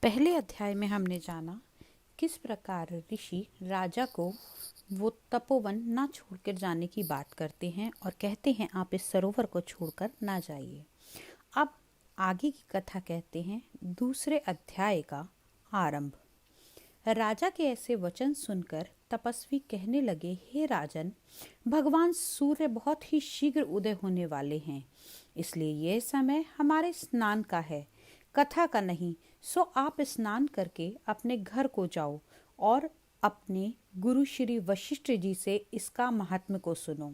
पहले अध्याय में हमने जाना किस प्रकार ऋषि राजा को वो तपोवन ना छोड़कर जाने की बात करते हैं और कहते हैं आप इस सरोवर को छोड़कर ना जाइए। अब आगे की कथा कहते हैं दूसरे अध्याय का आरंभ। राजा के ऐसे वचन सुनकर तपस्वी कहने लगे, हे राजन, भगवान सूर्य बहुत ही शीघ्र उदय होने वाले हैं, इसलिए यह समय हमारे स्नान का है, कथा का नहीं। सो आप स्नान करके अपने घर को जाओ और अपने गुरु श्री वशिष्ठ जी से इसका महात्म्य को सुनो।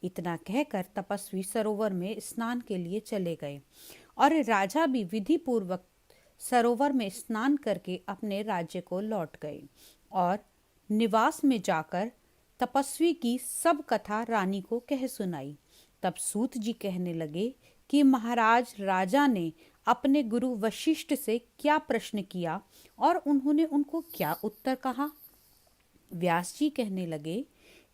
इतना कहकर तपस्वी सरोवर में स्नान के लिए चले गए और राजा भी विधि पूर्वक सरोवर में स्नान करके अपने राज्य को लौट गए और निवास में जाकर तपस्वी की सब कथा रानी को कह सुनाई। तब सूत जी कहने लगे कि महाराज, राजा ने अपने गुरु वशिष्ठ से क्या प्रश्न किया और उन्होंने उनको क्या उत्तर कहा। व्यास जी कहने लगे,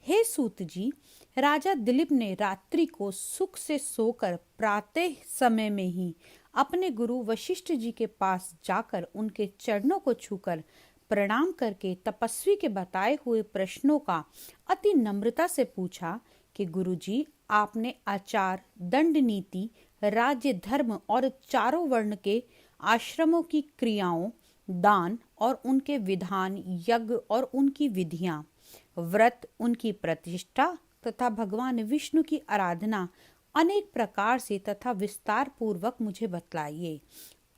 हे सूत जी, राजा दिलीप ने रात्रि को सुख से सोकर प्रातः समय में ही अपने गुरु वशिष्ठ जी के पास जाकर उनके चरणों को छूकर प्रणाम करके तपस्वी के बताए हुए प्रश्नों का अति नम्रता से पूछा कि गुरुजी, आपने आचार, दंड नीति, राज्य, धर्म और चारों वर्ण के आश्रमों की क्रियाओं, दान और उनके विधान, यज्ञ और उनकी विधियां, व्रत, उनकी प्रतिष्ठा तथा भगवान विष्णु की आराधना अनेक प्रकार से तथा विस्तार पूर्वक मुझे बतलाइए।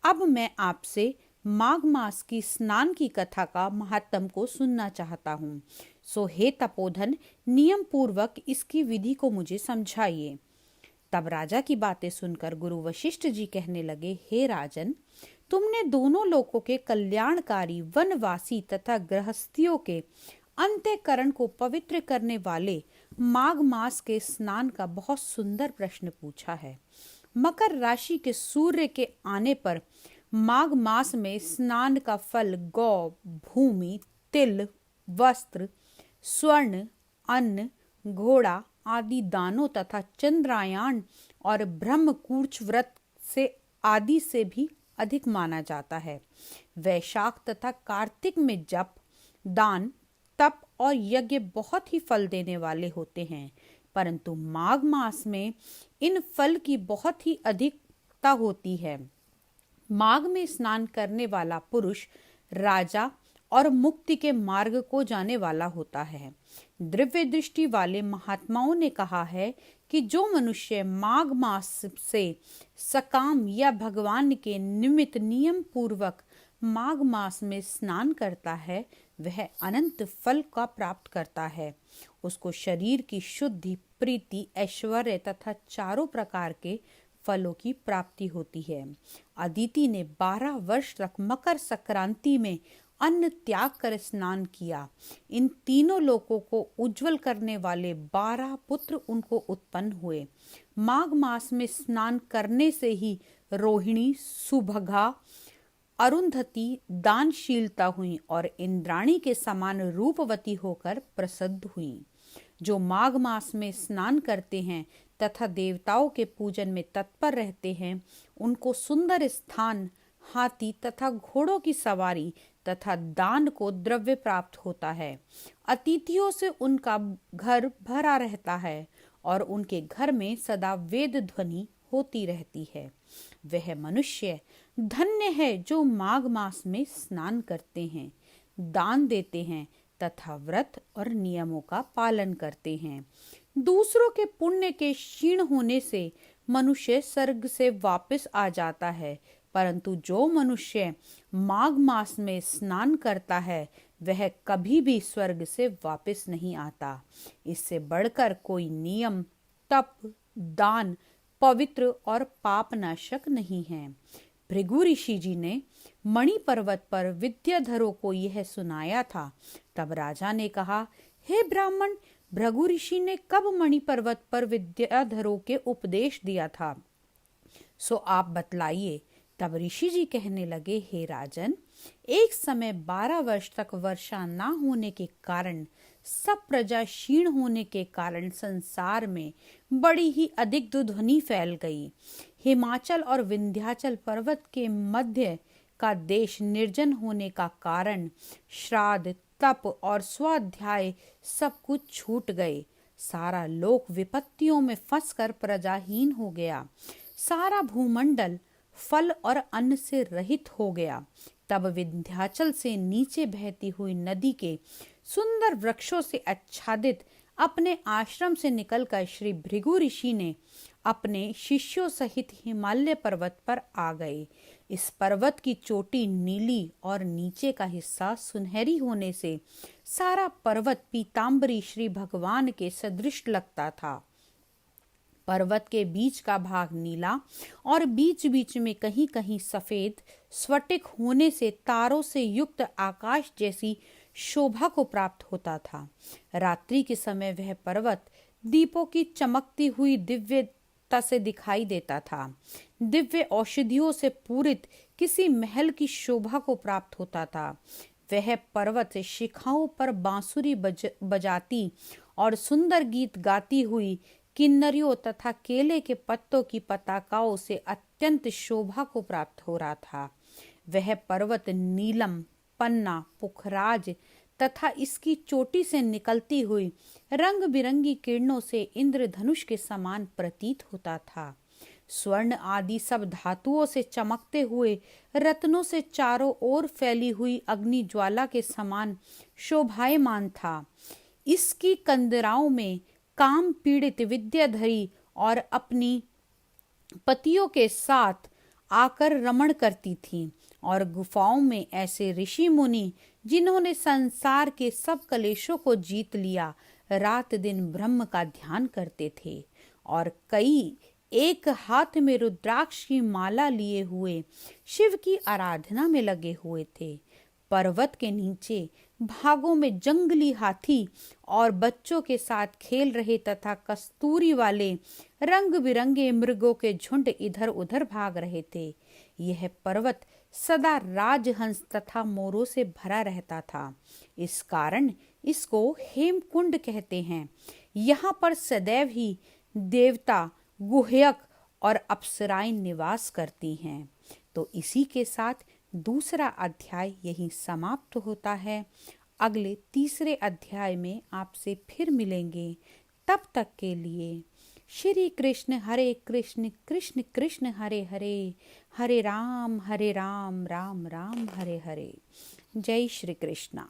अब मैं आपसे माघ मास की स्नान की कथा का महात्म को सुनना चाहता हूँ। सो हे तपोधन, नियम पूर्वक इसकी विधि को मुझे समझाइए। तब राजा की बातें सुनकर गुरु वशिष्ठ जी कहने लगे, हे राजन, तुमने दोनों लोकों के कल्याणकारी, वनवासी तथा गृहस्थियों के अंतःकरण को पवित्र करने वाले माघ मास के स्नान का बहुत सुंदर प्रश्न पूछा है। मकर राशि के सूर्य के आने पर माघ मास में स्नान का फल गौ, भूमि, तिल, वस्त्र, स्वर्ण, अन्न, घोड़ा आदि दानों तथा चंद्रायण और ब्रह्मकूर्च व्रत से आदि से भी अधिक माना जाता है। वैशाख तथा कार्तिक में जप, दान, तप और यज्ञ बहुत ही फल देने वाले होते हैं, परंतु माघ मास में इन फल की बहुत ही अधिकता होती है। माघ में स्नान करने वाला पुरुष राजा और मुक्ति के मार्ग को जाने वाला होता है। दिव्य दृष्टि वाले महात्माओं ने कहा है कि जो मनुष्य माघ मास से सकाम या भगवान के निमित्त नियम पूर्वक माघ मास में स्नान करता है, वह अनंत फल का प्राप्त करता है। उसको शरीर की शुद्धि, प्रीति, ऐश्वर्य तथा चारों प्रकार के फलों की प्राप्ति होती है। अदिति ने 12 वर्ष तक मकर संक्रांति में अन्न त्याग कर स्नान किया। इन तीनों लोकों को उज्जवल करने वाले 12 पुत्र उनको उत्पन्न हुए। माघ मास में स्नान करने से ही रोहिणी, सुभगा, अरुंधति दानशीलता हुई और इंद्राणी के समान रूपवती होकर प्रसिद्ध हुई। जो माघ मास में स्नान करते हैं तथा देवताओं के पूजन में तत्पर रहते हैं, उनको सुंदर स्थान, हाथी तथा घोड़ों की सवारी तथा दान को द्रव्य प्राप्त होता है। अतिथियों से उनका घर भरा रहता है और उनके घर में सदा वेद ध्वनि होती रहती है। वह मनुष्य धन्य है जो माघ मास में स्नान करते हैं, दान देते हैं तथा व्रत और नियमों का पालन करते हैं। दूसरों के पुण्य के क्षीण होने से मनुष्य स्वर्ग से वापस आ जाता है, परंतु जो मनुष्य माघ मास में स्नान करता है वह कभी भी स्वर्ग से वापस नहीं आता। इससे बढ़कर कोई नियम, तप, दान पवित्र और पापनाशक नहीं है। भृगु ऋषि जी ने मणि पर्वत पर विद्याधरों को यह सुनाया था। तब राजा ने कहा, हे ब्राह्मण, भृगु ऋषि ने कब मणि पर्वत पर विद्याधरों के उपदेश दिया था, सो आप बतलाइए। तब ऋषि जी कहने लगे, हे राजन, एक समय 12 वर्ष तक वर्षा न होने के कारण, सब प्रजा क्षीण होने के कारण संसार में बड़ी ही अधिक दुध्वनि फैल गई। हिमाचल और विंध्याचल पर्वत के मध्य का देश निर्जन होने का कारण श्राद्ध, तप और स्वाध्याय सब कुछ छूट गए। सारा लोक विपत्तियों में फंसकर प्रजाहीन हो गया। सारा भूमंडल फल और अन्न से रहित हो गया। तब विंध्याचल से नीचे बहती हुई नदी के सुंदर वृक्षों से आच्छादित अपने आश्रम से निकलकर श्री भृगु ऋषि ने अपने शिष्यों सहित हिमालय पर्वत पर आ गए। इस पर्वत की चोटी नीली और नीचे का हिस्सा सुनहरी होने से सारा पर्वत पीतांबरी श्री भगवान के सदृश लगता था। पर्वत के बीच का भाग नीला और बीच बीच में कहीं कहीं सफेद स्फटिक होने से तारों से युक्त आकाश जैसी शोभा को प्राप्त होता था। रात्रि के समय वह पर्वत दीपों की चमकती हुई दिव्यता से दिखाई देता था। दिव्य औषधियों से पूरित किसी महल की शोभा को प्राप्त होता था। वह पर्वत शिखाओं पर बांसुरी बजाती और सुंदर गीत गाती हुई किन्नरियों तथा केले के पत्तों की पताकाओं से अत्यंत शोभा को प्राप्त हो रहा था। वह पर्वत नीलम, पन्ना, पुखराज तथा इसकी चोटी से निकलती हुई रंग बिरंगी किरणों से इंद्रधनुष के समान प्रतीत होता था। स्वर्ण आदि सब धातुओं से चमकते हुए रत्नों से चारों ओर फैली हुई अग्नि ज्वाला के समान शोभायमान था। इसकी कंदराओं में काम पीड़ित विद्याधरी और अपनी पतियों के साथ आकर रमण करती थीं और गुफाओं में ऐसे ऋषि मुनि जिन्होंने संसार के सब कलेशों को जीत लिया रात दिन ब्रह्म का ध्यान करते थे और कई एक हाथ में रुद्राक्ष की माला लिए हुए शिव की आराधना में लगे हुए थे। पर्वत के नीचे भागों में जंगली हाथी और बच्चों के साथ खेल रहे तथा कस्तूरी वाले रंग बिरंगे मृगों के झुंड इधर उधर भाग रहे थे। यह पर्वत सदा राजहंस तथा मोरों से भरा रहता था। इस कारण इसको हेमकुंड कहते हैं। यहाँ पर सदैव ही देवता, गुह्यक और अप्सराएं निवास करती हैं। तो इसी के साथ दूसरा अध्याय यहीं समाप्त होता है। अगले तीसरे अध्याय में आपसे फिर मिलेंगे। तब तक के लिए श्री कृष्ण हरे कृष्ण कृष्ण कृष्ण हरे हरे, हरे राम राम राम हरे हरे। जय श्री कृष्णा।